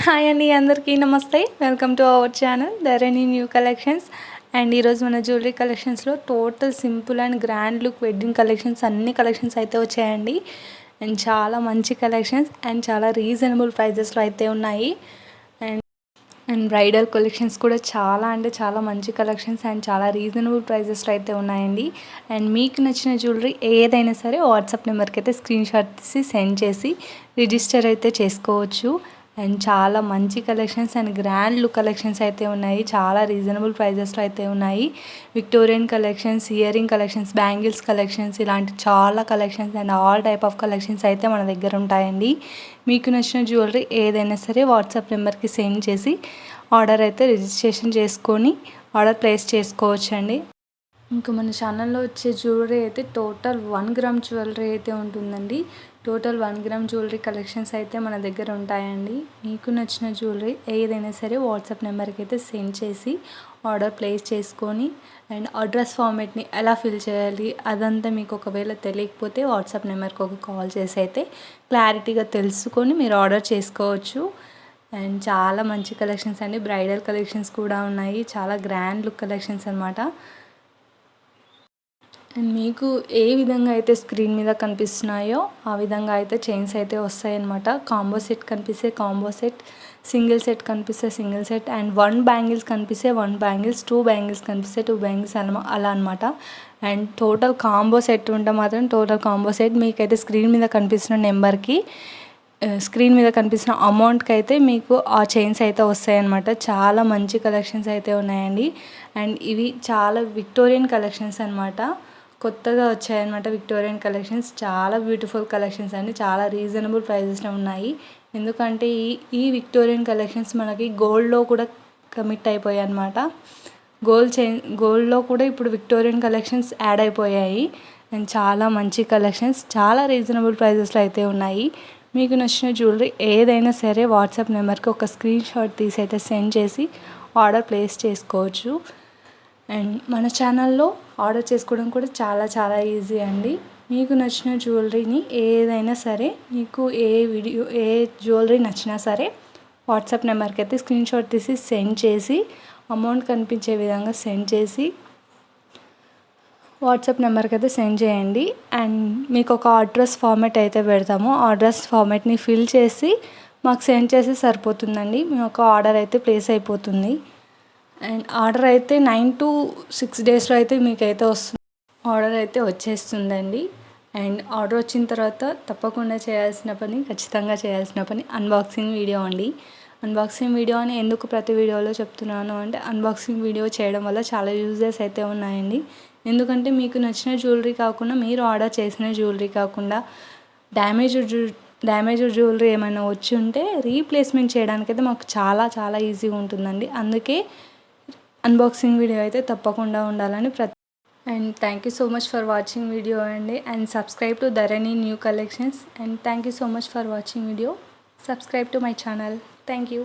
Hi అండి, అందరికీ నమస్తే. Welcome to our channel Dharani new collections. And ఈరోజు మన జ్యువెలరీ కలెక్షన్స్లో total simple and grand look wedding collections అన్ని కలెక్షన్స్ అయితే వచ్చాయండి. అండ్ చాలా మంచి కలెక్షన్స్ అండ్ చాలా రీజనబుల్ ప్రైజెస్లో అయితే ఉన్నాయి. అండ్ బ్రైడల్ కలెక్షన్స్ కూడా చాలా అంటే చాలా మంచి కలెక్షన్స్ అండ్ చాలా రీజనబుల్ ప్రైజెస్లో అయితే ఉన్నాయండి. అండ్ మీకు నచ్చిన జ్యువెలరీ ఏదైనా సరే వాట్సాప్ నెంబర్కి అయితే స్క్రీన్ షాట్ తీసి సెండ్ చేసి రిజిస్టర్ అయితే చేసుకోవచ్చు. అండ్ చాలా మంచి collections and grand look collections అయితే ఉన్నాయి. చాలా రీజనబుల్ ప్రైజెస్లో అయితే ఉన్నాయి. Victorian collections, ear ring collections, bangles collections, ఇలాంటి చాలా collections and all type of collections అయితే మన దగ్గర ఉంటాయండి. మీకు నచ్చిన జ్యువెలరీ ఏదైనా సరే వాట్సాప్ నెంబర్కి సెండ్ చేసి ఆర్డర్ అయితే రిజిస్ట్రేషన్ చేసుకొని ఆర్డర్ ప్లేస్ చేసుకోవచ్చండి. ఇంకా మన ఛానల్లో వచ్చే జ్యువెలరీ అయితే టోటల్ 1 గ్రామ్ జ్యువెలరీ అయితే ఉంటుందండి. టోటల్ 1 గ్రామ్ జ్యువెలరీ కలెక్షన్స్ అయితే మన దగ్గర ఉంటాయండి. మీకు నచ్చిన జ్యువెలరీ ఏదైనా సరే వాట్సాప్ నెంబర్కి అయితే సెండ్ చేసి ఆర్డర్ ప్లేస్ చేసుకొని అండ్ అడ్రస్ ఫార్మేట్ని ఎలా ఫిల్ చేయాలి అదంతా మీకు ఒకవేళ తెలియకపోతే వాట్సాప్ నెంబర్కి ఒక కాల్ చేసి అయితే క్లారిటీగా తెలుసుకొని మీరు ఆర్డర్ చేసుకోవచ్చు. అండ్ చాలా మంచి కలెక్షన్స్ అండి. బ్రైడల్ కలెక్షన్స్ కూడా ఉన్నాయి. చాలా గ్రాండ్ లుక్ కలెక్షన్స్ అనమాట. అండ్ మీకు ఏ విధంగా అయితే స్క్రీన్ మీద కనిపిస్తున్నాయో ఆ విధంగా అయితే చైన్స్ అయితే వస్తాయన్నమాట. కాంబో సెట్ కనిపిస్తే కాంబో సెట్, సింగిల్ సెట్ కనిపిస్తే సింగిల్ సెట్, అండ్ 1 బ్యాంగిల్స్ కనిపిస్తే 1 బ్యాంగిల్స్, 2 బ్యాంగిల్స్ కనిపిస్తే 2 బ్యాంగిల్స్ అలా అనమాట. అండ్ టోటల్ కాంబో సెట్ ఉంటే మాత్రం టోటల్ కాంబో సెట్ మీకైతే స్క్రీన్ మీద కనిపిస్తున్న నెంబర్కి స్క్రీన్ మీద కనిపిస్తున్న అమౌంట్కి అయితే మీకు ఆ చైన్స్ అయితే వస్తాయన్నమాట. చాలా మంచి కలెక్షన్స్ అయితే ఉన్నాయండి. అండ్ ఇవి చాలా విక్టోరియన్ కలెక్షన్స్ అనమాట. కొత్తగా వచ్చాయన్నమాట విక్టోరియన్ కలెక్షన్స్. చాలా బ్యూటిఫుల్ కలెక్షన్స్ అండి. చాలా రీజనబుల్ ప్రైజెస్లో ఉన్నాయి. ఎందుకంటే ఈ విక్టోరియన్ కలెక్షన్స్ మనకి గోల్డ్లో కూడా కమిట్ అయిపోయాయి అనమాట. గోల్డ్లో కూడా ఇప్పుడు విక్టోరియన్ కలెక్షన్స్ యాడ్ అయిపోయాయి. అండ్ చాలా మంచి కలెక్షన్స్ చాలా రీజనబుల్ ప్రైజెస్లో అయితే ఉన్నాయి. మీకు నచ్చిన జ్యువెలరీ ఏదైనా సరే వాట్సాప్ నెంబర్కి ఒక స్క్రీన్ షాట్ తీసి అయితే సెండ్ చేసి ఆర్డర్ ప్లేస్ చేసుకోవచ్చు. అండ్ మన ఛానల్లో ఆర్డర్ చేసుకోవడం కూడా చాలా చాలా ఈజీ అండి. మీకు నచ్చిన జ్యువెలరీని ఏదైనా సరే మీకు ఏ జ్యువెలరీ నచ్చినా సరే వాట్సాప్ నెంబర్కి అయితే స్క్రీన్ షాట్ తీసి సెండ్ చేసి అమౌంట్ కనిపించే విధంగా సెండ్ చేసి వాట్సాప్ నెంబర్కి అయితే సెండ్ చేయండి. అండ్ మీకు ఒక అడ్రస్ ఫార్మేట్ అయితే పెడతాము. ఆ అడ్రస్ ఫార్మేట్ని ఫిల్ చేసి మాకు సెండ్ చేసి సరిపోతుందండి. మీ యొక్క ఆర్డర్ అయితే ప్లేస్ అయిపోతుంది. అండ్ ఆర్డర్ అయితే 9 to 6 డేస్లో అయితే మీకైతే వస్తుంది. ఆర్డర్ అయితే వచ్చేస్తుందండి. అండ్ ఆర్డర్ వచ్చిన తర్వాత తప్పకుండా ఖచ్చితంగా చేయాల్సిన పని అన్బాక్సింగ్ వీడియో అండి. అన్బాక్సింగ్ వీడియో అని ఎందుకు ప్రతి వీడియోలో చెప్తున్నాను అంటే అన్బాక్సింగ్ వీడియో చేయడం వల్ల చాలా యూజెస్ అయితే ఉన్నాయండి. ఎందుకంటే మీకు నచ్చిన జ్యువెలరీ కాకుండా మీరు ఆర్డర్ చేసిన జ్యువెలరీ కాకుండా డ్యామేజ్డ్ జ్యువెలరీ ఏమైనా వచ్చి ఉంటే రీప్లేస్మెంట్ చేయడానికైతే మాకు చాలా చాలా ఈజీగా ఉంటుందండి. అందుకే అన్బాక్సింగ్ వీడియో అయితే తప్పకుండా ఉండాలని and thank you so much for watching video అండి. And subscribe to Dharani new collections. And thank you so much for watching video. Subscribe to my channel. Thank you.